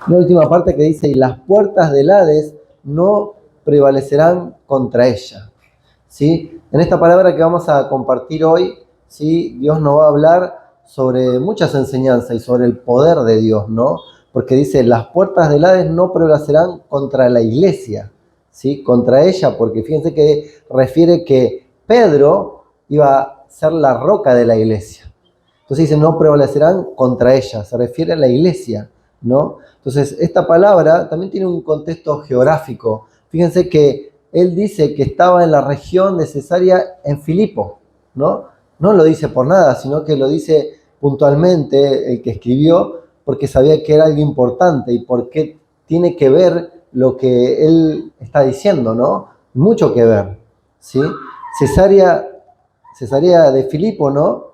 La última parte que dice, y las puertas del Hades no prevalecerán contra ella. ¿Sí? En esta palabra que vamos a compartir hoy, ¿sí? Dios nos va a hablar sobre muchas enseñanzas y sobre el poder de Dios, ¿no? Porque dice, las puertas del Hades no prevalecerán contra la iglesia, ¿sí? Contra ella, porque fíjense que refiere que Pedro iba a ser la roca de la iglesia. Entonces dice, no prevalecerán contra ella, se refiere a la iglesia, ¿no? Entonces, esta palabra también tiene un contexto geográfico. Fíjense que él dice que estaba en la región de Cesarea en Filipo, ¿no? No lo dice por nada, sino que lo dice puntualmente el que escribió, porque sabía que era algo importante y porque tiene que ver lo que él está diciendo, ¿no? Mucho que ver, ¿sí? Cesarea de Filipo, ¿no?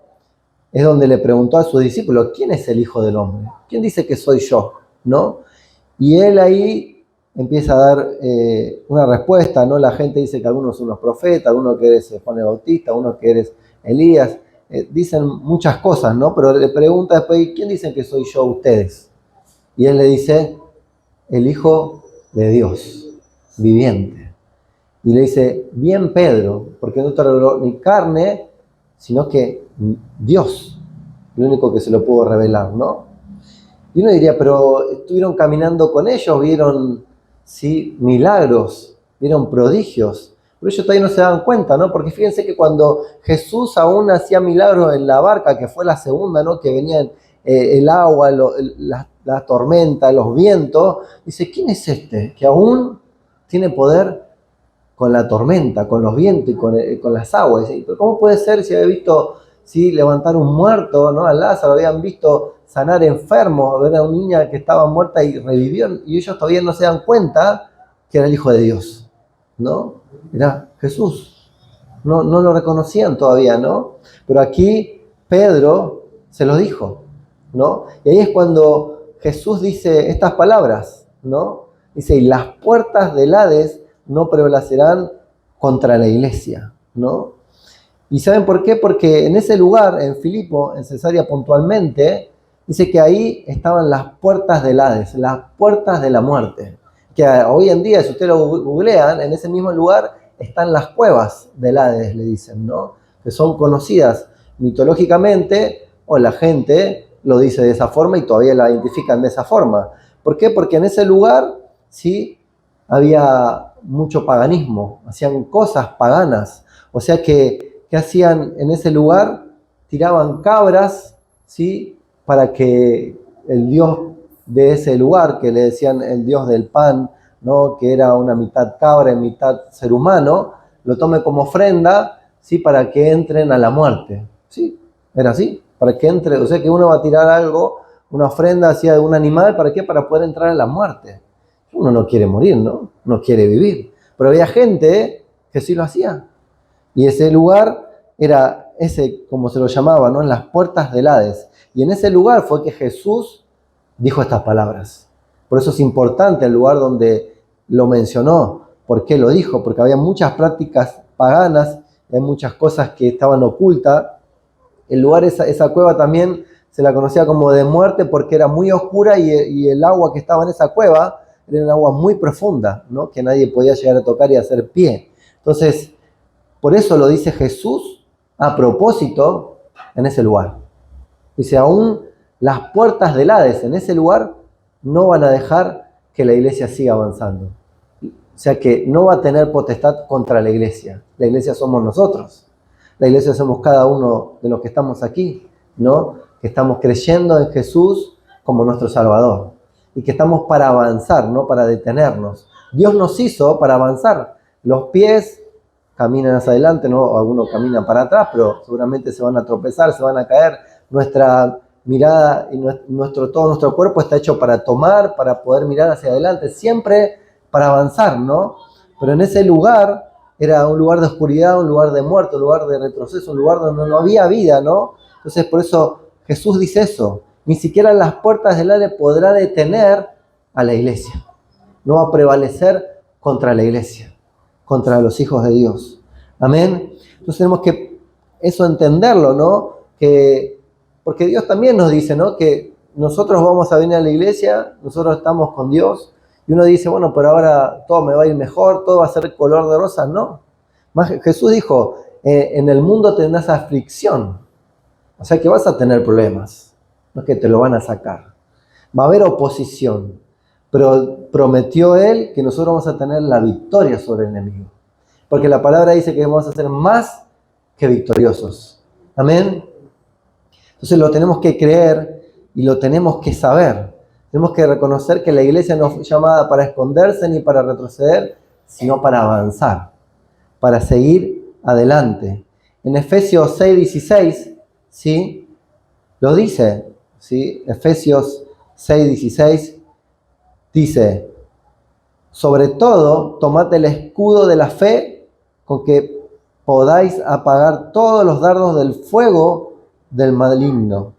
Es donde le preguntó a sus discípulos, ¿quién es el Hijo del Hombre? ¿Quién dice que soy yo? ¿No? Y él ahí empieza a dar una respuesta, ¿no? La gente dice que algunos son los profetas, algunos que eres Juan el Bautista, unos que eres Elías, dicen muchas cosas, ¿no? Pero le pregunta después, ¿quién dicen que soy yo ustedes? Y él le dice, el Hijo de Dios, viviente. Y le dice, bien Pedro, porque no te reveló ni carne, sino que Dios, el único que se lo pudo revelar, ¿no? Y uno diría, pero estuvieron caminando con ellos, vieron, ¿sí? Milagros, vieron prodigios, pero ellos todavía no se daban cuenta, ¿no? Porque fíjense que cuando Jesús aún hacía milagros en la barca, que fue la segunda, ¿no? Que venían el agua, la tormenta, los vientos, dice, ¿quién es este que aún tiene poder con la tormenta, con los vientos y con las aguas? ¿Pero cómo puede ser si había visto, ¿sí? Levantar un muerto, ¿no? A Lázaro, habían visto sanar enfermos, ver a una niña que estaba muerta y revivió, y ellos todavía no se dan cuenta que era el Hijo de Dios, ¿no? Era Jesús. No lo reconocían todavía, ¿no? Pero aquí Pedro se lo dijo, ¿no? Y ahí es cuando Jesús dice estas palabras, ¿no? Dice, y las puertas del Hades no prevalecerán contra la iglesia, ¿no? ¿Y saben por qué? Porque en ese lugar, en Filipo, en Cesarea puntualmente, dice que ahí estaban las puertas del Hades, las puertas de la muerte. Que hoy en día, si ustedes lo googlean, en ese mismo lugar están las cuevas del Hades, le dicen, ¿no? Que son conocidas mitológicamente, o la gente lo dice de esa forma y todavía la identifican de esa forma. ¿Por qué? Porque en ese lugar, sí, había mucho paganismo, hacían cosas paganas. O sea que, ¿qué hacían en ese lugar? Tiraban cabras, ¿sí? Para que el dios de ese lugar, que le decían el dios del pan, ¿no? Que era una mitad cabra y mitad ser humano, lo tome como ofrenda, ¿sí? Para que entren a la muerte. ¿Sí? Era así, para que entre, o sea que uno va a tirar algo, una ofrenda hacia de un animal, ¿para qué? Para poder entrar a la muerte. Uno no quiere morir, ¿no? No quiere vivir. Pero había gente que sí lo hacía. Y ese lugar era ese, como se lo llamaba, ¿no? En las puertas del Hades. Y en ese lugar fue que Jesús dijo estas palabras. Por eso es importante el lugar donde lo mencionó. ¿Por qué lo dijo? Porque había muchas prácticas paganas, hay muchas cosas que estaban ocultas. El lugar, esa cueva también se la conocía como de muerte porque era muy oscura y el agua que estaba en esa cueva era un agua muy profunda, ¿no? Que nadie podía llegar a tocar y hacer pie. Entonces, por eso lo dice Jesús a propósito en ese lugar. Dice, aún las puertas del Hades en ese lugar no van a dejar que la iglesia siga avanzando. O sea que no va a tener potestad contra la iglesia. La iglesia somos nosotros. La iglesia somos cada uno de los que estamos aquí, ¿no? Que estamos creyendo en Jesús como nuestro Salvador. Y que estamos para avanzar, no para detenernos. Dios nos hizo para avanzar. Los pies caminan hacia adelante, ¿no? Algunos caminan para atrás, pero seguramente se van a tropezar, se van a caer. Nuestra mirada y todo nuestro cuerpo está hecho para tomar, para poder mirar hacia adelante, siempre para avanzar, ¿no? Pero en ese lugar era un lugar de oscuridad, un lugar de muerte, un lugar de retroceso, un lugar donde no había vida, ¿no? Entonces por eso Jesús dice eso, ni siquiera las puertas del Hades podrá detener a la iglesia, no va a prevalecer contra la iglesia, contra los hijos de Dios. Amén. Entonces tenemos que eso entenderlo, ¿no? Porque Dios también nos dice, ¿no? Que nosotros vamos a venir a la iglesia, nosotros estamos con Dios, y uno dice, bueno, pero ahora todo me va a ir mejor, todo va a ser color de rosa. No. Jesús dijo, en el mundo tendrás aflicción, o sea que vas a tener problemas, no es que te lo van a sacar. Va a haber oposición, pero prometió Él que nosotros vamos a tener la victoria sobre el enemigo. Porque la palabra dice que vamos a ser más que victoriosos. Amén. Entonces lo tenemos que creer y lo tenemos que saber. Tenemos que reconocer que la iglesia no fue llamada para esconderse ni para retroceder, sino para avanzar, para seguir adelante. En Efesios 6:16, ¿sí? Lo dice, ¿sí? Efesios 6:16 dice, sobre todo, tomad el escudo de la fe con que podáis apagar todos los dardos del fuego del maligno.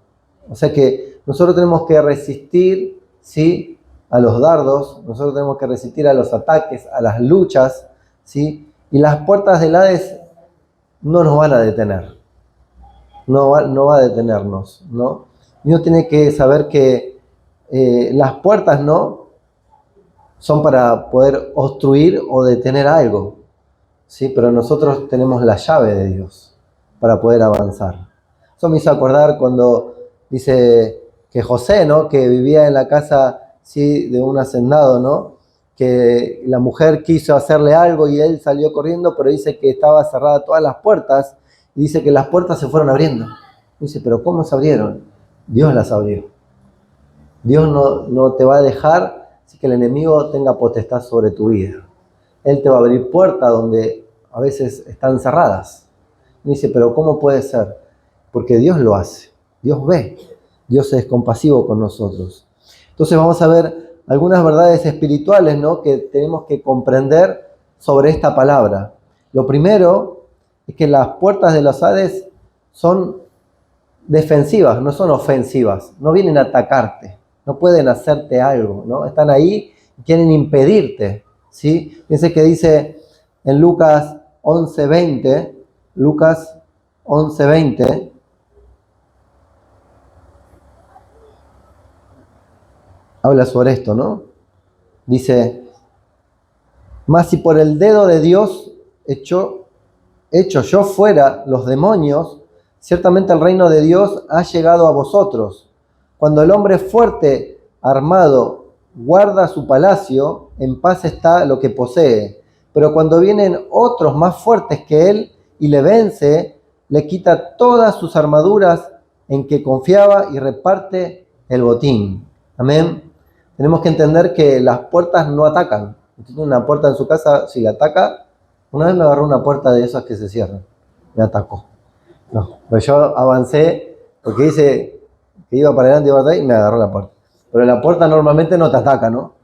O sea que nosotros tenemos que resistir, ¿sí?, a los dardos, nosotros tenemos que resistir a los ataques, a las luchas, ¿sí? Y las puertas del Hades no nos van a detener, no va a detenernos, ¿no? Y uno tiene que saber que las puertas, ¿no?, son para poder obstruir o detener algo, ¿sí? Pero nosotros tenemos la llave de Dios para poder avanzar. Eso me hizo acordar cuando dice que José, ¿no?, que vivía en la casa, ¿sí?, de un hacendado, ¿no?, que la mujer quiso hacerle algo y él salió corriendo, pero dice que estaba cerrada todas las puertas y dice que las puertas se fueron abriendo. Dice, pero ¿cómo se abrieron? Dios las abrió. Dios no te va a dejar así que el enemigo tenga potestad sobre tu vida. Él te va a abrir puertas donde a veces están cerradas. Y dice, pero ¿cómo puede ser? Porque Dios lo hace. Dios ve. Dios es compasivo con nosotros. Entonces vamos a ver algunas verdades espirituales, ¿no?, que tenemos que comprender sobre esta palabra. Lo primero es que las puertas de los Hades son defensivas, no son ofensivas. No vienen a atacarte. No pueden hacerte algo, ¿no? Están ahí y quieren impedirte, ¿sí? Fíjense que dice en Lucas 11:20, Lucas 11:20, habla sobre esto, ¿no? Dice, mas si por el dedo de Dios hecho yo fuera los demonios, ciertamente el reino de Dios ha llegado a vosotros. Cuando el hombre fuerte, armado, guarda su palacio, en paz está lo que posee. Pero cuando vienen otros más fuertes que él y le vence, le quita todas sus armaduras en que confiaba y reparte el botín. Amén. Tenemos que entender que las puertas no atacan. Usted tiene una puerta en su casa, si la ataca, una vez me agarró una puerta de esas que se cierran. Me atacó. No, pero yo avancé porque dice que iba para adelante y ¿verdad?, y me agarró la puerta. Pero la puerta normalmente no te ataca, ¿no?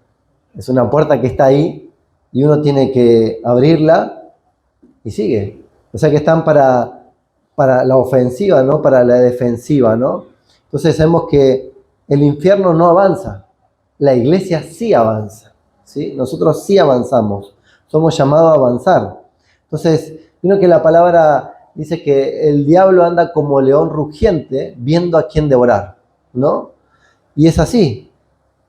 Es una puerta que está ahí y uno tiene que abrirla y sigue. O sea que están para la ofensiva, ¿no? Para la defensiva, ¿no? Entonces sabemos que el infierno no avanza. La iglesia sí avanza, ¿sí? Nosotros sí avanzamos. Somos llamados a avanzar. Entonces, vino que la palabra dice que el diablo anda como león rugiente viendo a quién devorar, ¿no? Y es así,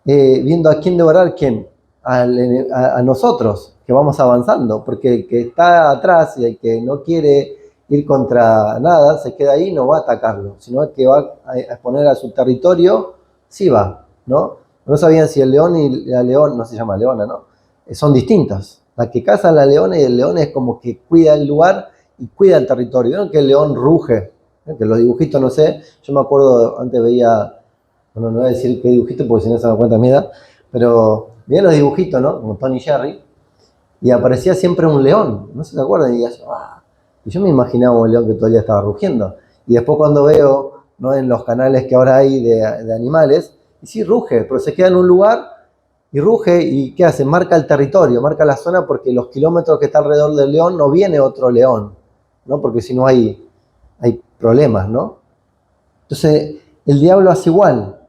viendo a quién devorar, ¿quién? A nosotros, que vamos avanzando, porque el que está atrás y el que no quiere ir contra nada, se queda ahí y no va a atacarlo, sino que va a exponer a su territorio, sí va, ¿no? No sabían si el león y la leona, no se llama leona, ¿no? Son distintas. La que caza la leona y el león es como que cuida el lugar y cuida el territorio. ¿Vieron que el león ruge? Que los dibujitos, no sé, yo me acuerdo, antes veía, bueno, no voy a decir qué dibujito porque si no se dan cuenta mi edad, pero veía los dibujitos, ¿no? Como Tony Jerry, y aparecía siempre un león, no sé si se acuerdan, y yo me imaginaba un león que todo el día estaba rugiendo. Y después cuando veo, ¿no?, en los canales que ahora hay de animales, y sí ruge, pero se queda en un lugar y ruge, y ¿qué hace? Marca el territorio, marca la zona, porque los kilómetros que está alrededor del león no viene otro león, ¿no? Porque si no hay problemas, ¿no? Entonces, el diablo hace igual,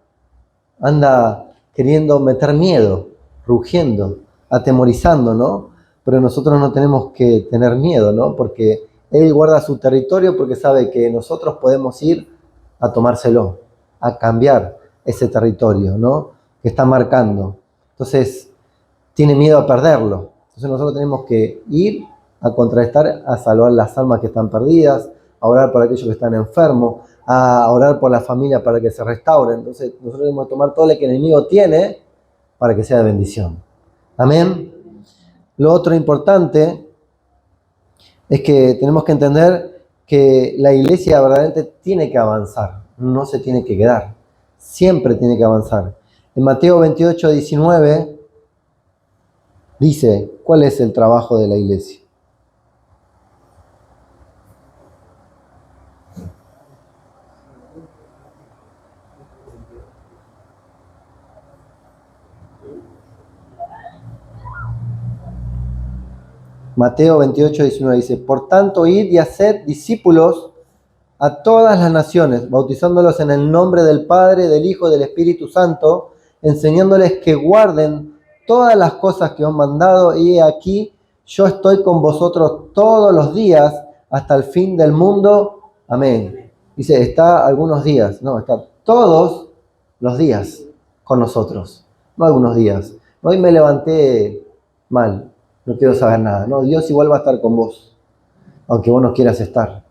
anda queriendo meter miedo, rugiendo, atemorizando, ¿no? Pero nosotros no tenemos que tener miedo, ¿no? Porque él guarda su territorio porque sabe que nosotros podemos ir a tomárselo, a cambiar, ese territorio, ¿no? Que está marcando. Entonces, tiene miedo a perderlo. Entonces nosotros tenemos que ir a contrarrestar, a salvar las almas que están perdidas, a orar por aquellos que están enfermos, a orar por la familia para que se restauren. Entonces nosotros debemos tomar todo lo que el enemigo tiene para que sea de bendición. Amén. Lo otro importante es que tenemos que entender que la iglesia verdaderamente tiene que avanzar, no se tiene que quedar, siempre tiene que avanzar. En Mateo 28, 19 dice, ¿cuál es el trabajo de la iglesia? Mateo 28, 19 dice, por tanto, id y haced discípulos a todas las naciones, bautizándolos en el nombre del Padre, del Hijo y del Espíritu Santo, enseñándoles que guarden todas las cosas que os he mandado, y aquí yo estoy con vosotros todos los días hasta el fin del mundo. Amén. Dice, está algunos días, no, está todos los días con nosotros, no algunos días. Hoy me levanté mal, no quiero saber nada. No, Dios igual va a estar con vos, aunque vos no quieras estar.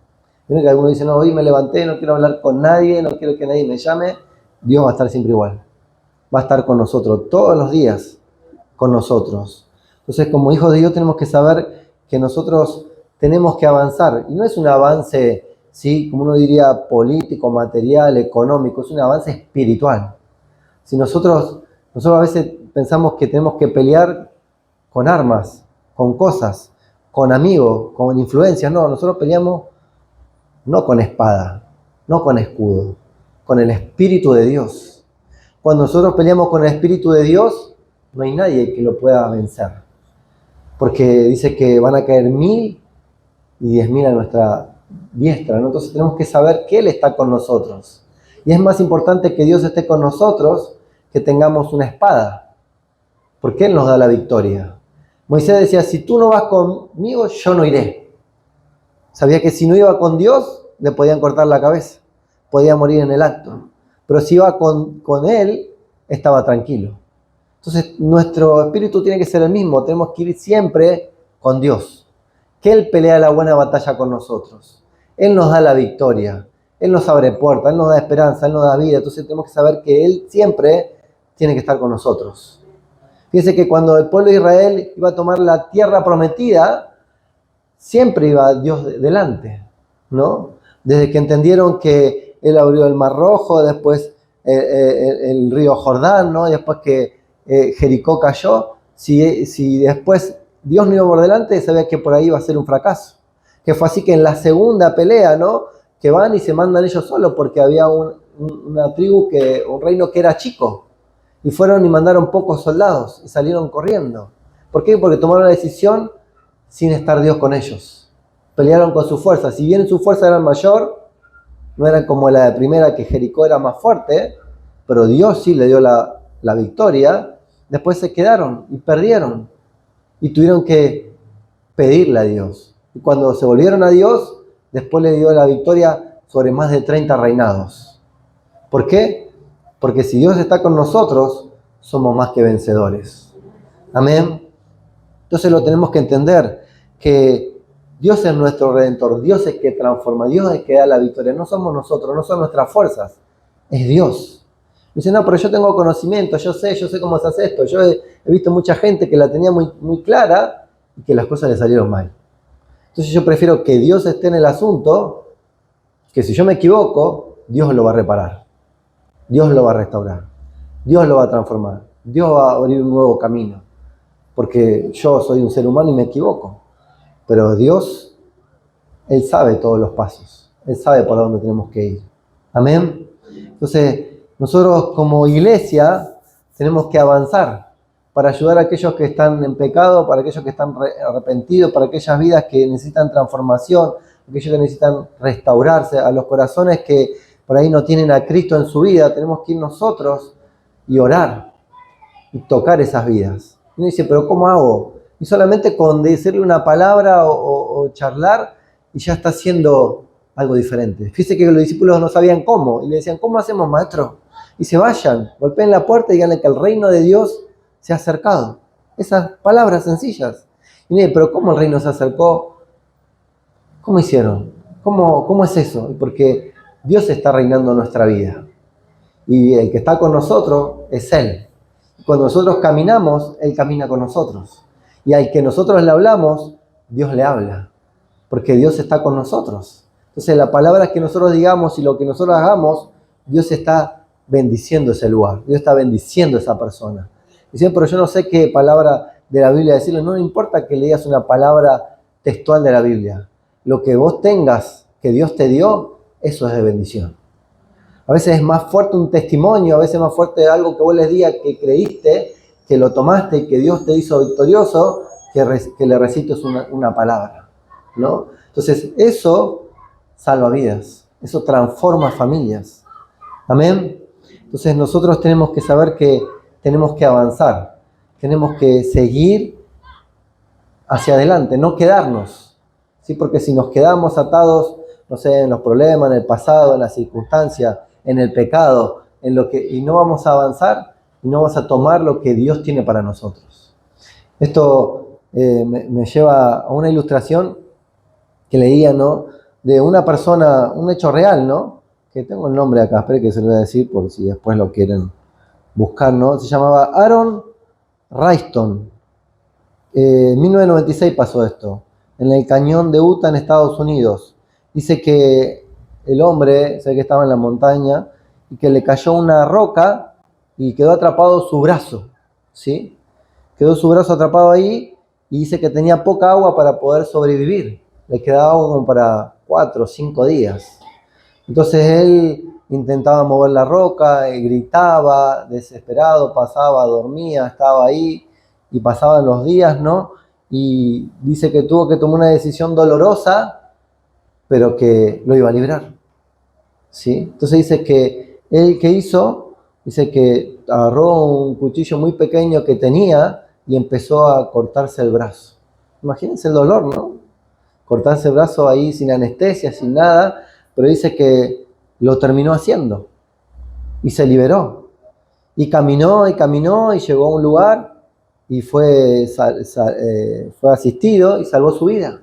Que algunos dicen, no, hoy me levanté, no quiero hablar con nadie, no quiero que nadie me llame. Dios va a estar siempre igual. Va a estar con nosotros, todos los días con nosotros. Entonces, como hijos de Dios tenemos que saber que nosotros tenemos que avanzar. Y no es un avance, ¿sí?, como uno diría, político, material, económico, es un avance espiritual. Si nosotros a veces pensamos que tenemos que pelear con armas, con cosas, con amigos, con influencias. No, nosotros peleamos no con espada, no con escudo, con el Espíritu de Dios. Cuando nosotros peleamos con el Espíritu de Dios, no hay nadie que lo pueda vencer. Porque dice que van a caer 1000 y 10.000 a nuestra diestra, ¿no? Entonces tenemos que saber que Él está con nosotros. Y es más importante que Dios esté con nosotros que tengamos una espada, porque Él nos da la victoria. Moisés decía, si tú no vas conmigo, yo no iré. Sabía que si no iba con Dios, le podían cortar la cabeza, podía morir en el acto. Pero si iba con Él, estaba tranquilo. Entonces, nuestro espíritu tiene que ser el mismo, tenemos que ir siempre con Dios. Que Él pelea la buena batalla con nosotros. Él nos da la victoria, Él nos abre puertas, Él nos da esperanza, Él nos da vida. Entonces tenemos que saber que Él siempre tiene que estar con nosotros. Fíjense que cuando el pueblo de Israel iba a tomar la tierra prometida, siempre iba Dios delante, ¿no? Desde que entendieron que Él abrió el Mar Rojo, después el río Jordán, ¿no? Después que Jericó cayó, si después Dios no iba por delante, sabía que por ahí iba a ser un fracaso. Que fue así que en la segunda pelea, ¿no?, que van y se mandan ellos solos porque había una tribu, un reino que era chico. Y fueron y mandaron pocos soldados y salieron corriendo. ¿Por qué? Porque tomaron la decisión sin estar Dios con ellos. Pelearon con su fuerza. Si bien su fuerza era mayor, no era como la de primera, que Jericó era más fuerte, pero Dios sí le dio la victoria. Después se quedaron y perdieron. Y tuvieron que pedirle a Dios. Y cuando se volvieron a Dios, después le dio la victoria sobre más de 30 reinados. ¿Por qué? Porque si Dios está con nosotros, somos más que vencedores. Amén. Entonces lo tenemos que entender, que Dios es nuestro Redentor, Dios es el que transforma, Dios es el que da la victoria, no somos nosotros, no son nuestras fuerzas, es Dios. Dice, no, pero yo tengo conocimiento, yo sé cómo se hace esto. Yo he visto mucha gente que la tenía muy, muy clara y que las cosas le salieron mal. Entonces yo prefiero que Dios esté en el asunto, que si yo me equivoco, Dios lo va a reparar, Dios lo va a restaurar, Dios lo va a transformar, Dios va a abrir un nuevo camino. Porque yo soy un ser humano y me equivoco. Pero Dios, Él sabe todos los pasos. Él sabe por dónde tenemos que ir. Amén. Entonces, nosotros como iglesia tenemos que avanzar para ayudar a aquellos que están en pecado, para aquellos que están arrepentidos, para aquellas vidas que necesitan transformación, aquellos que necesitan restaurarse, a los corazones que por ahí no tienen a Cristo en su vida. Tenemos que ir nosotros y orar y tocar esas vidas. Y uno dice, ¿pero cómo hago? Y solamente con decirle una palabra o charlar, y ya está haciendo algo diferente. Fíjese que los discípulos no sabían cómo, y le decían, ¿cómo hacemos, maestro? y se vayan, golpeen la puerta y díganle que el reino de Dios se ha acercado. Esas palabras sencillas. Y mire, pero ¿cómo el reino se acercó? ¿Cómo hicieron? ¿Cómo es eso? Porque Dios está reinando en nuestra vida. Y el que está con nosotros es Él. Cuando nosotros caminamos, Él camina con nosotros. Y al que nosotros le hablamos, Dios le habla. Porque Dios está con nosotros. Entonces, las palabras que nosotros digamos y lo que nosotros hagamos, Dios está bendiciendo ese lugar. Dios está bendiciendo a esa persona. Y siempre, pero yo no sé qué palabra de la Biblia decirle. No importa que le digas una palabra textual de la Biblia. Lo que vos tengas, que Dios te dio, eso es de bendición. A veces es más fuerte un testimonio, a veces es más fuerte algo que vos les digas que creíste, que lo tomaste y que Dios te hizo victorioso, que le recites una palabra, ¿no? Entonces, eso salva vidas, eso transforma familias. Amén. Entonces, nosotros tenemos que saber que tenemos que avanzar, tenemos que seguir hacia adelante, no quedarnos, ¿sí? Porque si nos quedamos atados, no sé, en los problemas, en el pasado, en las circunstancias, en el pecado, y no vamos a avanzar y no vamos a tomar lo que Dios tiene para nosotros. Esto me lleva a una ilustración que leía, ¿no? De una persona, un hecho real, ¿no? Que tengo el nombre acá, espere que se lo voy a decir por si después lo quieren buscar, ¿no? Se llamaba Aaron Ralston. En 1996 pasó esto, en el cañón de Utah, en Estados Unidos. Dice que el hombre, sé que estaba en la montaña, y que le cayó una roca y quedó atrapado su brazo, ¿sí? Quedó su brazo atrapado ahí y dice que tenía poca agua para poder sobrevivir. Le quedaba agua como para 4 o 5 días. Entonces él intentaba mover la roca, gritaba, desesperado, pasaba, dormía, estaba ahí y pasaban los días, ¿no? Y dice que tuvo que tomar una decisión dolorosa, pero que lo iba a librar, ¿sí? Entonces dice que él que hizo, dice que agarró un cuchillo muy pequeño que tenía y empezó a cortarse el brazo. Imagínense el dolor, ¿no? Cortarse el brazo ahí sin anestesia, sin nada, pero dice que lo terminó haciendo y se liberó. Y caminó y llegó a un lugar y fue asistido y salvó su vida.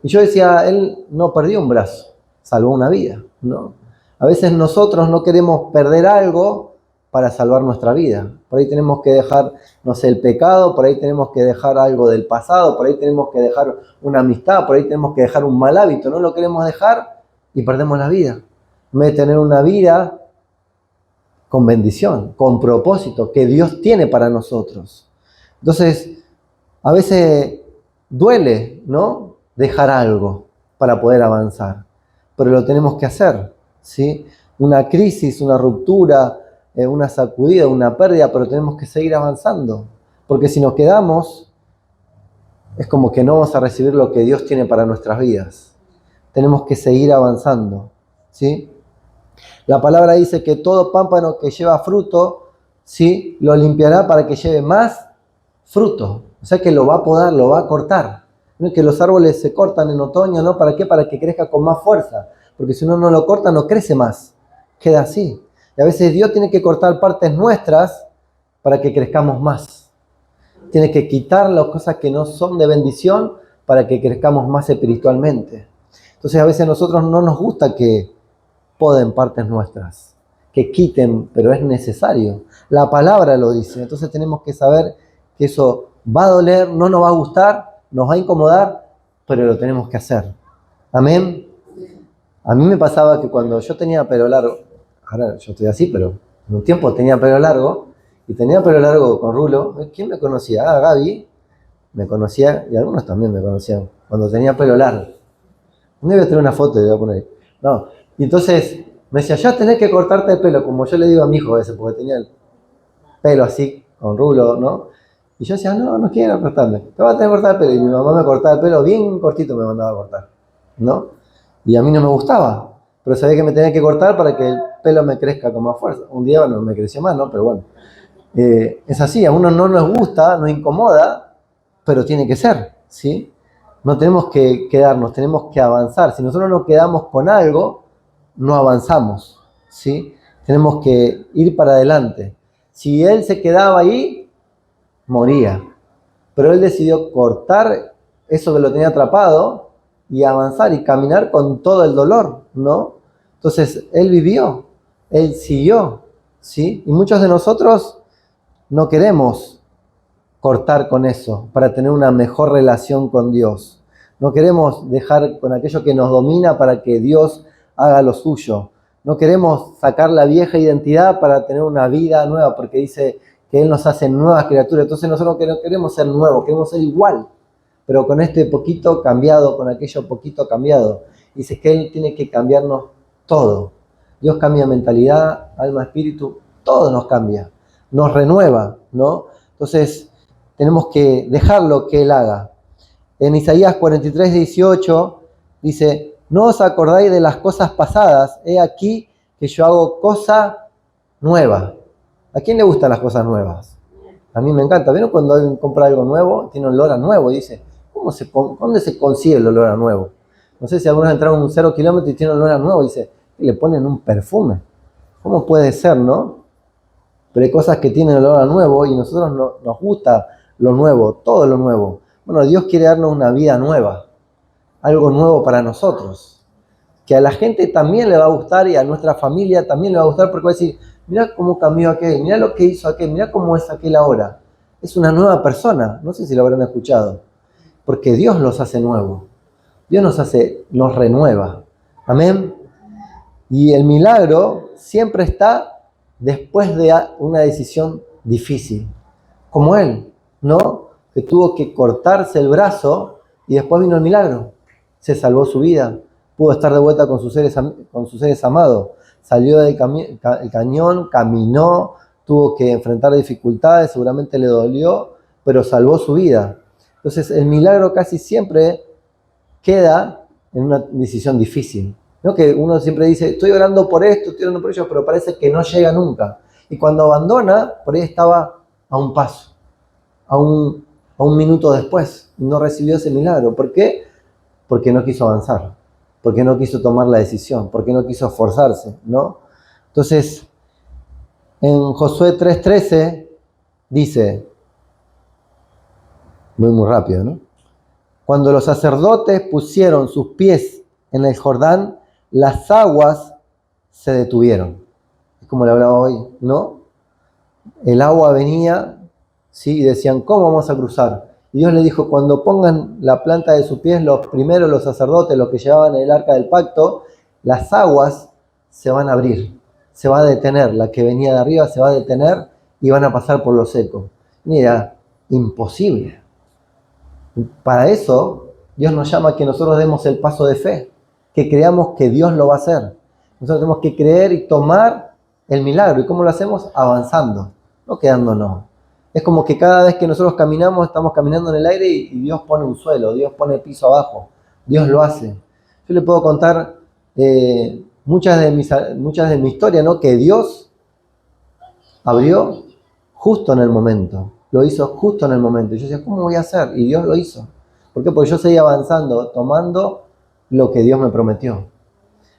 Y yo decía, él no perdió un brazo, salvó una vida, ¿no? A veces nosotros no queremos perder algo para salvar nuestra vida. Por ahí tenemos que dejar, no sé, el pecado, por ahí tenemos que dejar algo del pasado, por ahí tenemos que dejar una amistad, por ahí tenemos que dejar un mal hábito. No lo queremos dejar y perdemos la vida. En vez de tener una vida con bendición, con propósito, que Dios tiene para nosotros. Entonces, a veces duele, ¿no? Dejar algo para poder avanzar, pero lo tenemos que hacer, ¿sí? Una crisis, una ruptura, una sacudida, una pérdida, pero tenemos que seguir avanzando, porque si nos quedamos, es como que no vamos a recibir lo que Dios tiene para nuestras vidas. Tenemos que seguir avanzando, ¿sí? La palabra dice que todo pámpano que lleva fruto, ¿sí? Lo limpiará para que lleve más fruto. O sea que lo va a podar, lo va a cortar. ¿No? Que los árboles se cortan en otoño, ¿no? ¿Para qué? Para que crezca con más fuerza. Porque si uno no lo corta, no crece más. Queda así. Y a veces Dios tiene que cortar partes nuestras para que crezcamos más. Tiene que quitar las cosas que no son de bendición para que crezcamos más espiritualmente. Entonces a veces a nosotros no nos gusta que poden partes nuestras, que quiten, pero es necesario. La palabra lo dice. Entonces tenemos que saber que eso va a doler, no nos va a gustar, nos va a incomodar, pero lo tenemos que hacer. Amén. A mí me pasaba que cuando yo tenía pelo largo, ahora yo estoy así, pero en un tiempo tenía pelo largo, y tenía pelo largo con rulo. ¿Quién me conocía? Ah, Gaby me conocía, y algunos también me conocían, cuando tenía pelo largo. No voy a tener una foto y voy a poner ahí. No. Y entonces me decía, ya tenés que cortarte el pelo, como yo le digo a mi hijo a veces, porque tenía el pelo así, con rulo, ¿no? Y yo decía, no quiero cortarme, te vas a tener que cortar el pelo. Y mi mamá me cortaba el pelo bien cortito, me mandaba a cortar, ¿no? Y a mí no me gustaba, pero sabía que me tenía que cortar para que el pelo me crezca con más fuerza. Un día, bueno, me creció más, ¿no? Pero bueno, es así, a uno no nos gusta, nos incomoda, pero tiene que ser, ¿sí? No tenemos que quedarnos, tenemos que avanzar. Si nosotros nos quedamos con algo, no avanzamos, ¿sí? Tenemos que ir para adelante. Si él se quedaba ahí, moría. Pero él decidió cortar eso que lo tenía atrapado y avanzar y caminar con todo el dolor, ¿no? Entonces, él vivió, él siguió, ¿sí? Y muchos de nosotros no queremos cortar con eso para tener una mejor relación con Dios. No queremos dejar con aquello que nos domina para que Dios haga lo suyo. No queremos sacar la vieja identidad para tener una vida nueva, porque dice que Él nos hace nuevas criaturas. Entonces nosotros no queremos ser nuevos, queremos ser igual, pero con este poquito cambiado, con aquello poquito cambiado. Dice que Él tiene que cambiarnos todo. Dios cambia mentalidad, alma, espíritu, todo nos cambia, nos renueva, ¿no? Entonces tenemos que dejarlo que Él haga. En Isaías 43, 18 dice: no os acordáis de las cosas pasadas, he aquí que yo hago cosa nueva. ¿A quién le gustan las cosas nuevas? A mí me encanta. ¿Vieron cuando alguien compra algo nuevo? Tiene olor a nuevo y dice: ¿dónde se consigue el olor a nuevo? No sé si algunos entraron un 0 kilómetro y tienen olor a nuevo y dice: y le ponen un perfume. ¿Cómo puede ser, no? Pero hay cosas que tienen olor a nuevo y a nosotros nos gusta lo nuevo, todo lo nuevo. Bueno, Dios quiere darnos una vida nueva, algo nuevo para nosotros, que a la gente también le va a gustar y a nuestra familia también le va a gustar, porque va a decir: mirá cómo cambió aquel, mirá lo que hizo aquel, mirá cómo es aquel ahora. Es una nueva persona, no sé si lo habrán escuchado, porque Dios los hace nuevos, Dios nos renueva. Amén. Y el milagro siempre está después de una decisión difícil, como él, ¿no? Que tuvo que cortarse el brazo y después vino el milagro. Se salvó su vida, pudo estar de vuelta con sus seres amados, salió del cañón, caminó, tuvo que enfrentar dificultades, seguramente le dolió, pero salvó su vida. Entonces el milagro casi siempre queda en una decisión difícil, ¿no? Que uno siempre dice: estoy orando por esto, estoy orando por ello, pero parece que no llega nunca. Y cuando abandona, por ahí estaba a un paso, a un minuto después, no recibió ese milagro. ¿Por qué? Porque no quiso avanzar, porque no quiso tomar la decisión, porque no quiso esforzarse, ¿no? Entonces, en Josué 3:13 dice, muy rápido, ¿no? Cuando los sacerdotes pusieron sus pies en el Jordán, las aguas se detuvieron. Es como le hablaba hoy, ¿no? El agua venía, ¿sí? Y decían: ¿cómo vamos a cruzar? Y Dios le dijo: cuando pongan la planta de sus pies, los sacerdotes, los que llevaban el arca del pacto, las aguas se van a abrir, se va a detener, la que venía de arriba se va a detener y van a pasar por lo seco. Mira, imposible. Para eso, Dios nos llama a que nosotros demos el paso de fe, que creamos que Dios lo va a hacer. Nosotros tenemos que creer y tomar el milagro. ¿Y cómo lo hacemos? Avanzando, no quedándonos. Es como que cada vez que nosotros caminamos, estamos caminando en el aire y Dios pone un suelo, Dios pone el piso abajo. Dios lo hace. Yo le puedo contar muchas de mi historia, ¿no? Que Dios abrió justo en el momento. Lo hizo justo en el momento. Y yo decía: ¿cómo voy a hacer? Y Dios lo hizo. ¿Por qué? Porque yo seguía avanzando, tomando lo que Dios me prometió.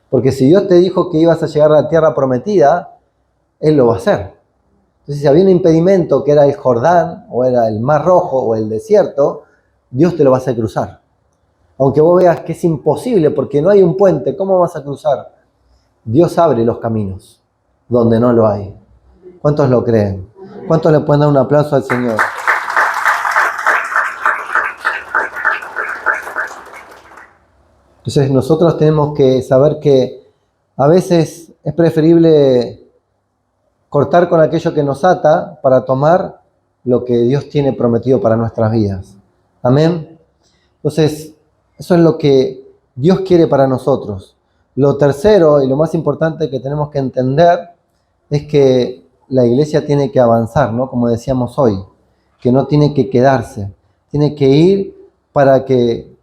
Porque si Dios te dijo que ibas a llegar a la tierra prometida, Él lo va a hacer. Entonces, si había un impedimento que era el Jordán, o era el Mar Rojo, o el desierto, Dios te lo va a hacer cruzar. Aunque vos veas que es imposible porque no hay un puente, ¿cómo vas a cruzar? Dios abre los caminos donde no lo hay. ¿Cuántos lo creen? ¿Cuántos le pueden dar un aplauso al Señor? Entonces nosotros tenemos que saber que a veces es preferible cortar con aquello que nos ata para tomar lo que Dios tiene prometido para nuestras vidas. Amén. Entonces, eso es lo que Dios quiere para nosotros. Lo tercero y lo más importante que tenemos que entender es que la iglesia tiene que avanzar, ¿no? Como decíamos hoy, que no tiene que quedarse, tiene que ir para que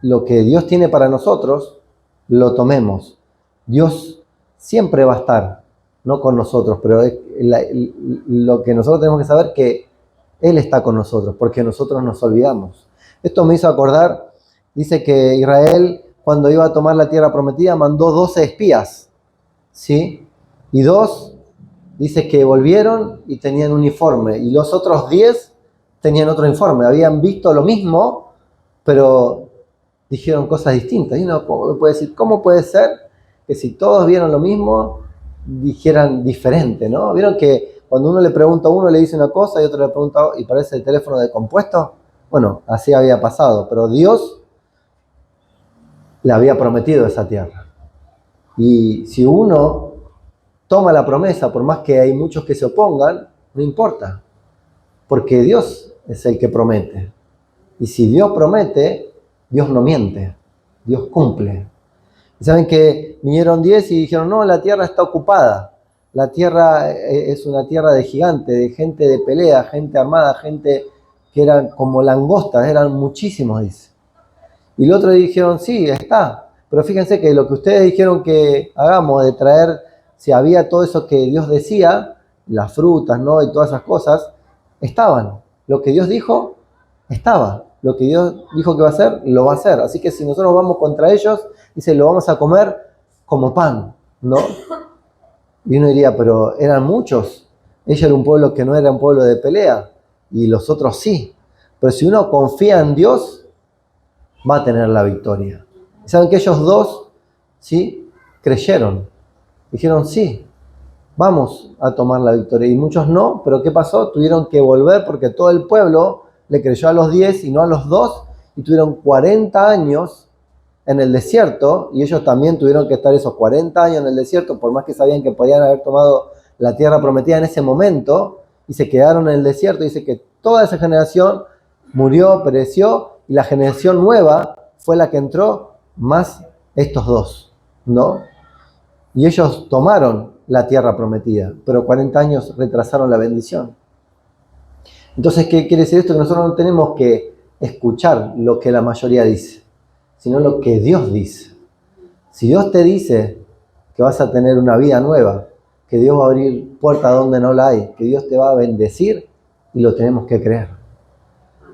lo que Dios tiene para nosotros lo tomemos. Dios siempre va a estar, no con nosotros, pero lo que nosotros tenemos que saber es que Él está con nosotros, porque nosotros nos olvidamos. Esto me hizo acordar, dice que Israel, cuando iba a tomar la tierra prometida, mandó 12 espías, ¿sí? Y 2 dice que volvieron y tenían un informe. Y los otros 10 tenían otro informe. Habían visto lo mismo, pero dijeron cosas distintas. Y uno puede decir, ¿cómo puede ser que si todos vieron lo mismo, dijeran diferente, ¿no? ¿Vieron que cuando uno le pregunta a uno, le dice una cosa y otro le pregunta, y parece el teléfono de compuesto? Bueno, así había pasado, pero Dios le había prometido esa tierra. Y si uno toma la promesa, por más que hay muchos que se opongan, no importa, porque Dios es el que promete. Y si Dios promete, Dios no miente, Dios cumple. Y saben que vinieron 10 y dijeron, no, la tierra está ocupada. La tierra es una tierra de gigantes, de gente de pelea, gente armada, gente que eran como langostas, eran muchísimos, dice. Y los otros dijeron, sí, está. Pero fíjense que lo que ustedes dijeron que hagamos, de traer, si había todo eso que Dios decía, las frutas, ¿no? Y todas esas cosas, estaban. Lo que Dios dijo, estaba. Lo que Dios dijo que va a hacer, lo va a hacer. Así que si nosotros vamos contra ellos, dice, lo vamos a comer como pan, ¿no? Y uno diría, pero eran muchos. Ella era un pueblo que no era un pueblo de pelea, y los otros sí. Pero si uno confía en Dios, va a tener la victoria. ¿Y saben que ellos 2, sí, creyeron? Dijeron, sí, vamos a tomar la victoria. Y muchos no, pero ¿qué pasó? Tuvieron que volver porque todo el pueblo le creyó a los 10 y no a los 2, y tuvieron 40 años en el desierto, y ellos también tuvieron que estar esos 40 años en el desierto, por más que sabían que podían haber tomado la tierra prometida en ese momento, y se quedaron en el desierto. Dice que toda esa generación murió, pereció, y la generación nueva fue la que entró, más estos 2, ¿no? Y ellos tomaron la tierra prometida, pero 40 años retrasaron la bendición. Entonces, ¿qué quiere decir esto? Que nosotros no tenemos que escuchar lo que la mayoría dice, sino lo que Dios dice. Si Dios te dice que vas a tener una vida nueva, que Dios va a abrir puertas donde no la hay, que Dios te va a bendecir, y lo tenemos que creer.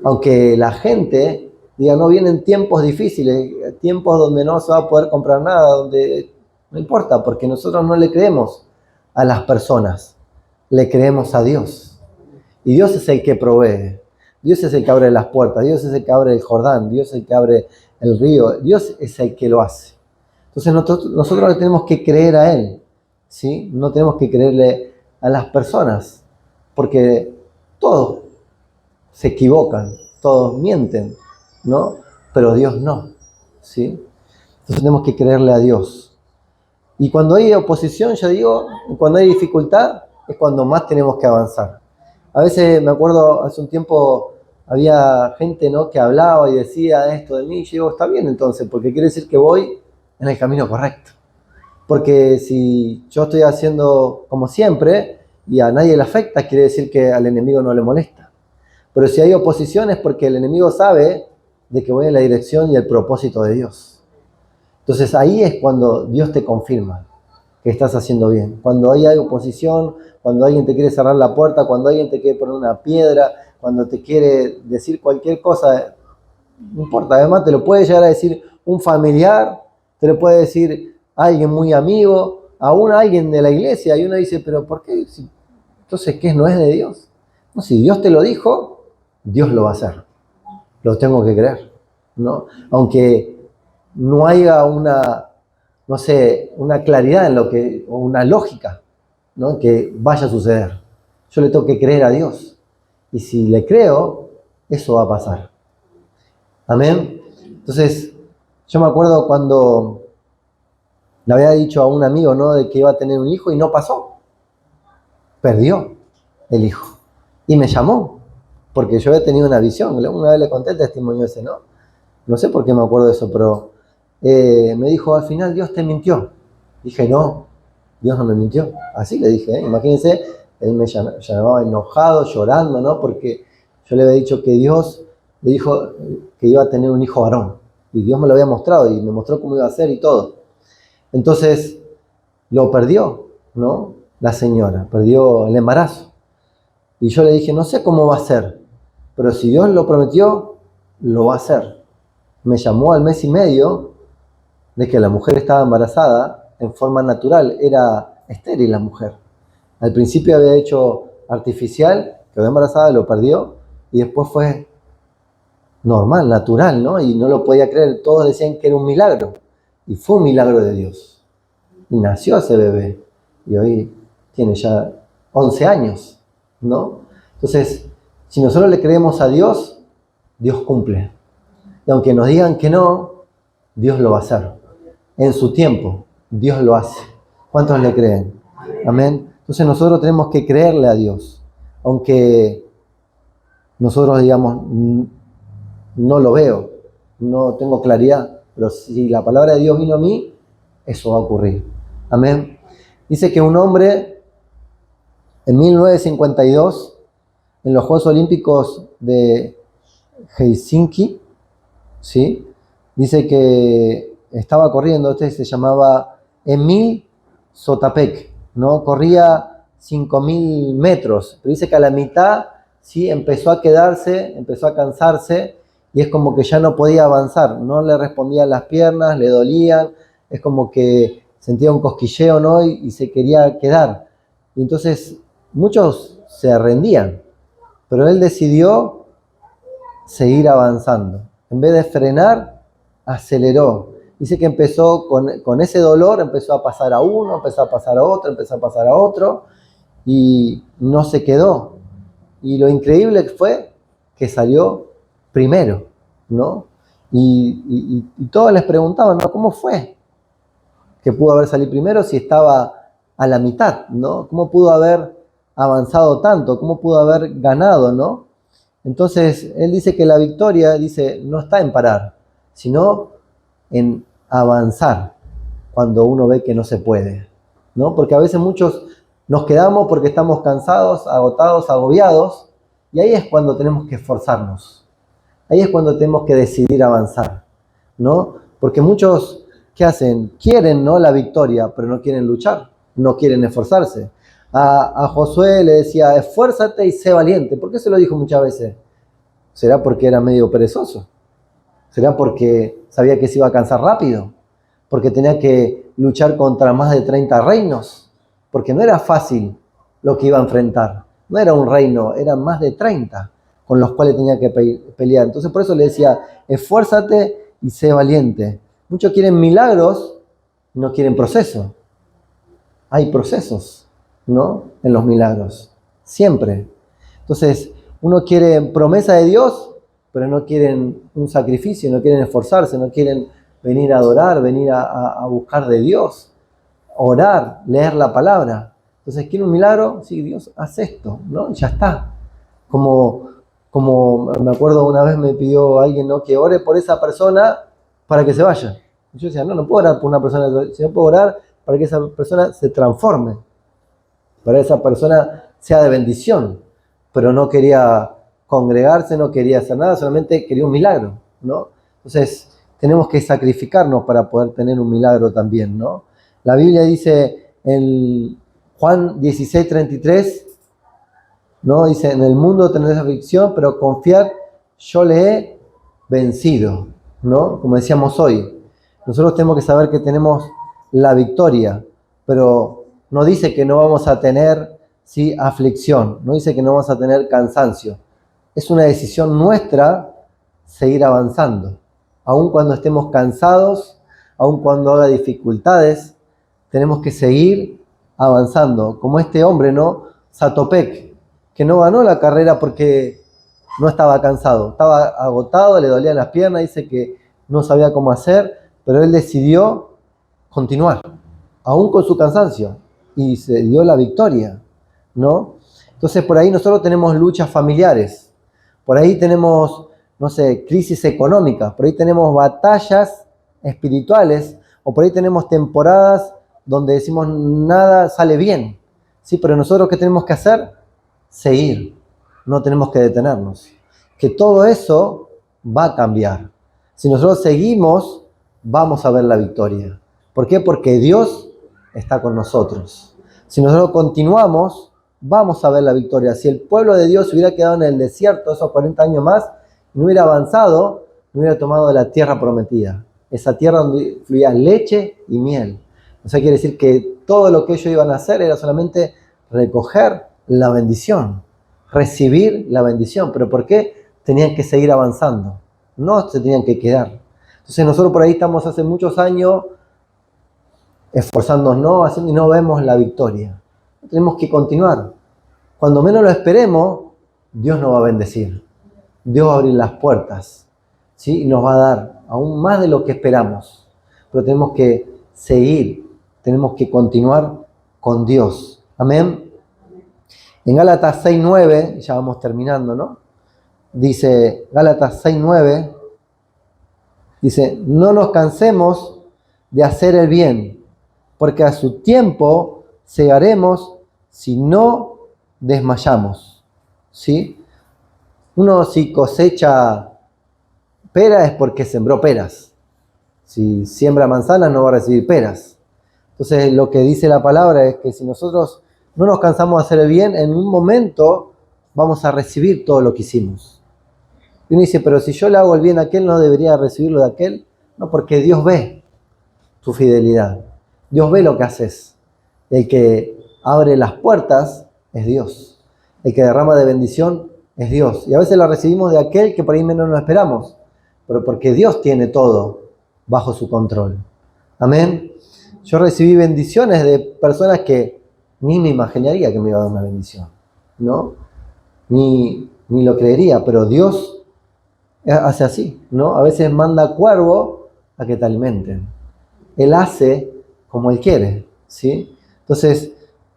Aunque la gente diga, no, vienen tiempos difíciles, tiempos donde no se va a poder comprar nada, donde no importa, porque nosotros no le creemos a las personas, le creemos a Dios. Y Dios es el que provee, Dios es el que abre las puertas, Dios es el que abre el Jordán, Dios es el que abre el río, Dios es el que lo hace. Entonces nosotros le tenemos que creer a Él, ¿sí? No tenemos que creerle a las personas, porque todos se equivocan, todos mienten, ¿no? Pero Dios no, ¿sí? Entonces tenemos que creerle a Dios. Y cuando hay oposición, ya digo, cuando hay dificultad, es cuando más tenemos que avanzar. A veces me acuerdo, hace un tiempo había gente, ¿no?, que hablaba y decía esto de mí, y yo digo, está bien entonces, porque quiere decir que voy en el camino correcto. Porque si yo estoy haciendo como siempre y a nadie le afecta, quiere decir que al enemigo no le molesta. Pero si hay oposición es porque el enemigo sabe de que voy en la dirección y el propósito de Dios. Entonces ahí es cuando Dios te confirma que estás haciendo bien. Cuando hay oposición, cuando alguien te quiere cerrar la puerta, cuando alguien te quiere poner una piedra, cuando te quiere decir cualquier cosa, no importa. Además te lo puede llegar a decir un familiar, te lo puede decir alguien muy amigo, aún alguien de la iglesia, y uno dice, pero ¿por qué? Entonces, ¿qué no es de Dios? No, si Dios te lo dijo, Dios lo va a hacer. Lo tengo que creer, ¿no? Aunque no haya no sé, una claridad en lo que, o una lógica, ¿no?, que vaya a suceder. Yo le tengo que creer a Dios. Y si le creo, eso va a pasar. Amén. Entonces, yo me acuerdo cuando le había dicho a un amigo, ¿no?, de que iba a tener un hijo y no pasó. Perdió el hijo. Y me llamó, porque yo había tenido una visión. Una vez le conté el testimonio ese, ¿no? No sé por qué me acuerdo de eso, pero me dijo, al final Dios te mintió. Dije, no, Dios no me mintió. Así le dije, ¿eh? Imagínense, él me llamaba enojado, llorando, ¿no? Porque yo le había dicho que Dios le dijo que iba a tener un hijo varón. Y Dios me lo había mostrado y me mostró cómo iba a ser y todo. Entonces, lo perdió, ¿no? La señora, perdió el embarazo. Y yo le dije, no sé cómo va a ser, pero si Dios lo prometió, lo va a hacer. Me llamó al mes y medio de que la mujer estaba embarazada en forma natural, era estéril la mujer. Al principio había hecho artificial, quedó embarazada, lo perdió, y después fue normal, natural, ¿no? Y no lo podía creer, todos decían que era un milagro, y fue un milagro de Dios. Y nació ese bebé, y hoy tiene ya 11 años, ¿no? Entonces, si nosotros le creemos a Dios, Dios cumple. Y aunque nos digan que no, Dios lo va a hacer. En su tiempo, Dios lo hace. ¿Cuántos le creen? Amén. Entonces nosotros tenemos que creerle a Dios. Aunque nosotros digamos, no lo veo, no tengo claridad. Pero si la palabra de Dios vino a mí, eso va a ocurrir. Amén. Dice que un hombre en 1952, en los Juegos Olímpicos de Helsinki, ¿sí? Dice que estaba corriendo, este se llamaba Emil Sotapek, ¿no? Corría 5.000 metros, pero dice que a la mitad, ¿sí? Empezó a quedarse, empezó a cansarse, y es como que ya no podía avanzar, no le respondían las piernas, le dolían, es como que sentía un cosquilleo, ¿no? Y se quería quedar. Y entonces muchos se rendían, pero él decidió seguir avanzando. En vez de frenar, aceleró. Dice que empezó con ese dolor, empezó a pasar a uno, empezó a pasar a otro, empezó a pasar a otro, y no se quedó. Y lo increíble fue que salió primero, ¿no? Y todos les preguntaban, ¿no? ¿Cómo fue que pudo haber salido primero si estaba a la mitad, ¿no? ¿Cómo pudo haber avanzado tanto? ¿Cómo pudo haber ganado, ¿no? Entonces, él dice que la victoria, dice, no está en parar, sino en avanzar cuando uno ve que no se puede, ¿no? Porque a veces muchos nos quedamos porque estamos cansados, agotados, agobiados, y ahí es cuando tenemos que esforzarnos. Ahí es cuando tenemos que decidir avanzar, ¿no? Porque muchos, ¿qué hacen? Quieren, ¿no?, la victoria, pero no quieren luchar, no quieren esforzarse. A Josué le decía, esfuérzate y sé valiente. ¿Por qué se lo dijo muchas veces? ¿Será porque era medio perezoso? ¿Será porque sabía que se iba a cansar rápido? ¿Porque tenía que luchar contra más de 30 reinos? Porque no era fácil lo que iba a enfrentar. No era un reino, eran más de 30 con los cuales tenía que pelear. Entonces por eso le decía, esfuérzate y sé valiente. Muchos quieren milagros, no quieren proceso. Hay procesos, ¿no?, en los milagros, siempre. Entonces, uno quiere promesa de Dios, pero no quieren un sacrificio, no quieren esforzarse, no quieren venir a adorar, venir a buscar de Dios, orar, leer la palabra. Entonces, ¿quiere un milagro? Sí, Dios, haz esto, ¿no? Ya está. Como me acuerdo una vez me pidió alguien, ¿no?, que ore por esa persona para que se vaya. Y yo decía, no puedo orar por una persona, sino puedo orar para que esa persona se transforme, para que esa persona sea de bendición, pero no quería congregarse, no quería hacer nada, solamente quería un milagro, ¿no? Entonces, tenemos que sacrificarnos para poder tener un milagro también, ¿no? La Biblia dice en Juan 16:33, ¿no? Dice, en el mundo tendréis aflicción, pero confiad, yo le he vencido, ¿no? Como decíamos hoy, nosotros tenemos que saber que tenemos la victoria, pero no dice que no vamos a tener, ¿sí?, aflicción, no dice que no vamos a tener cansancio. Es una decisión nuestra seguir avanzando. Aun cuando estemos cansados, aun cuando haya dificultades, tenemos que seguir avanzando. Como este hombre, ¿no?, Zatopek, que no ganó la carrera porque no estaba cansado, estaba agotado, le dolían las piernas, dice que no sabía cómo hacer, pero él decidió continuar, aún con su cansancio, y se dio la victoria, ¿no? Entonces por ahí nosotros tenemos luchas familiares, por ahí tenemos, no sé, crisis económicas, por ahí tenemos batallas espirituales, o por ahí tenemos temporadas donde decimos nada sale bien, ¿sí? Pero nosotros, ¿qué tenemos que hacer? Seguir, no tenemos que detenernos. Que todo eso va a cambiar. Si nosotros seguimos, vamos a ver la victoria. ¿Por qué? Porque Dios está con nosotros. Si nosotros continuamos, vamos a ver la victoria. Si el pueblo de Dios hubiera quedado en el desierto esos 40 años más, no hubiera avanzado, no hubiera tomado la tierra prometida. Esa tierra donde fluía leche y miel. O sea, quiere decir que todo lo que ellos iban a hacer era solamente recoger la bendición, recibir la bendición. ¿Pero por qué? Tenían que seguir avanzando, no se tenían que quedar. Entonces nosotros por ahí estamos hace muchos años esforzándonos, haciendo y no vemos la victoria. Tenemos que continuar. Cuando menos lo esperemos, Dios nos va a bendecir. Dios va a abrir las puertas, ¿sí? Y nos va a dar aún más de lo que esperamos. Pero tenemos que seguir, tenemos que continuar con Dios. Amén. En Gálatas 6:9, ya vamos terminando, ¿no? Dice Gálatas 6:9, dice, no nos cansemos de hacer el bien, porque a su tiempo segaremos si no desmayamos, ¿sí? Uno si cosecha pera es porque sembró peras. Si siembra manzanas no va a recibir peras. Entonces lo que dice la palabra es que si nosotros no nos cansamos de hacer el bien, en un momento vamos a recibir todo lo que hicimos. Y uno dice, pero si yo le hago el bien a aquel, ¿no debería recibirlo de aquel? No, porque Dios ve tu fidelidad. Dios ve lo que haces. El que abre las puertas es Dios. El que derrama de bendición es Dios. Y a veces la recibimos de aquel que por ahí menos lo esperamos. Pero porque Dios tiene todo bajo su control. Amén. Yo recibí bendiciones de personas que ni me imaginaría que me iba a dar una bendición, ¿no? Ni lo creería, pero Dios hace así, ¿no? A veces manda cuervo a que te alimenten. Él hace como Él quiere, ¿sí? Entonces,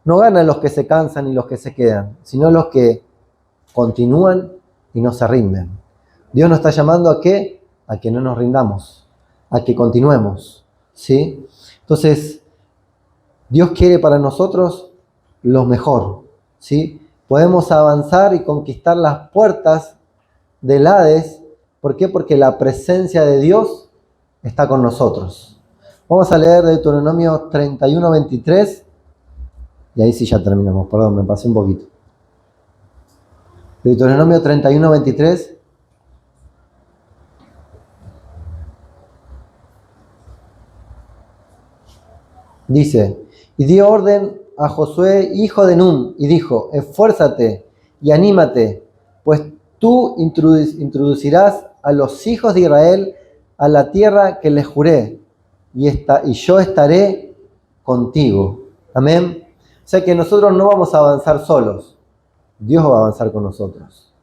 no ganan los que se cansan y los que se quedan, sino los que continúan y no se rinden. Dios nos está llamando ¿a qué? A que no nos rindamos, a que continuemos, ¿sí? Entonces, Dios quiere para nosotros lo mejor, ¿sí? Podemos avanzar y conquistar las puertas del Hades. ¿Por qué? Porque la presencia de Dios está con nosotros. Vamos a leer Deuteronomio 31:23 y ahí sí ya terminamos, perdón, me pasé un poquito. Deuteronomio 31:23. Dice, y dio orden a Josué, hijo de Nun, y dijo, esfuérzate y anímate, pues tú introducirás a los hijos de Israel a la tierra que les juré, y yo estaré contigo. Amén. O sea que nosotros no vamos a avanzar solos, Dios va a avanzar con nosotros.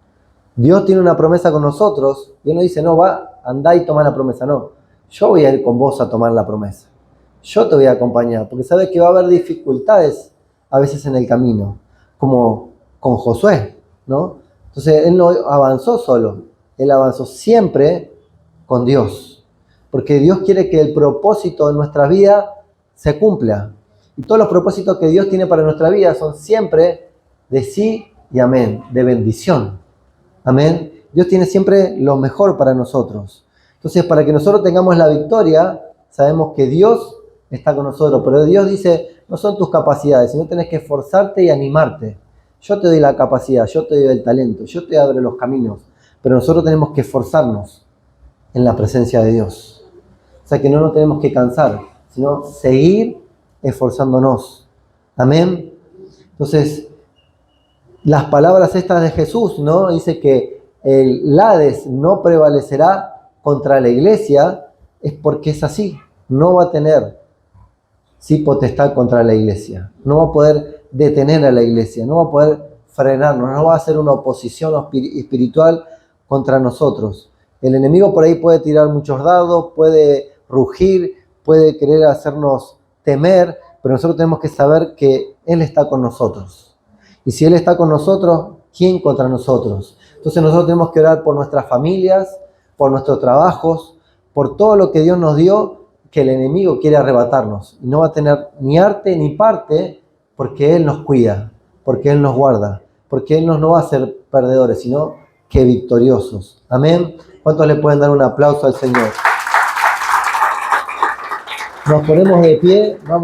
Dios tiene una promesa con nosotros, y Él no dice, no, andá y toma la promesa, no. Yo voy a ir con vos a tomar la promesa. Yo te voy a acompañar, porque sabes que va a haber dificultades a veces en el camino, como con Josué, ¿no? Entonces él no avanzó solo, él avanzó siempre con Dios, porque Dios quiere que el propósito de nuestra vida se cumpla. Y todos los propósitos que Dios tiene para nuestra vida son siempre de sí y amén, de bendición. Amén. Dios tiene siempre lo mejor para nosotros. Entonces, para que nosotros tengamos la victoria, sabemos que Dios está con nosotros, pero Dios dice, no son tus capacidades, sino tenés que esforzarte y animarte. Yo te doy la capacidad, yo te doy el talento, yo te abro los caminos, pero nosotros tenemos que esforzarnos en la presencia de Dios. O sea que no nos tenemos que cansar, sino seguir esforzándonos. Amén. Entonces, las palabras estas de Jesús, ¿no? Dice que el Hades no prevalecerá contra la iglesia, es porque es así, no va a tener potestad contra la iglesia, no va a poder detener a la iglesia, no va a poder frenarnos, no va a hacer una oposición espiritual contra nosotros. El enemigo por ahí puede tirar muchos dardos, puede rugir, puede querer hacernos temer, pero nosotros tenemos que saber que Él está con nosotros. Y si Él está con nosotros, ¿quién contra nosotros? Entonces nosotros tenemos que orar por nuestras familias, por nuestros trabajos, por todo lo que Dios nos dio, que el enemigo quiere arrebatarnos. Y no va a tener ni arte ni parte, porque Él nos cuida, porque Él nos guarda, porque Él no va a hacer perdedores, sino que victoriosos. Amén. ¿Cuántos le pueden dar un aplauso al Señor? Nos ponemos de pie, vamos.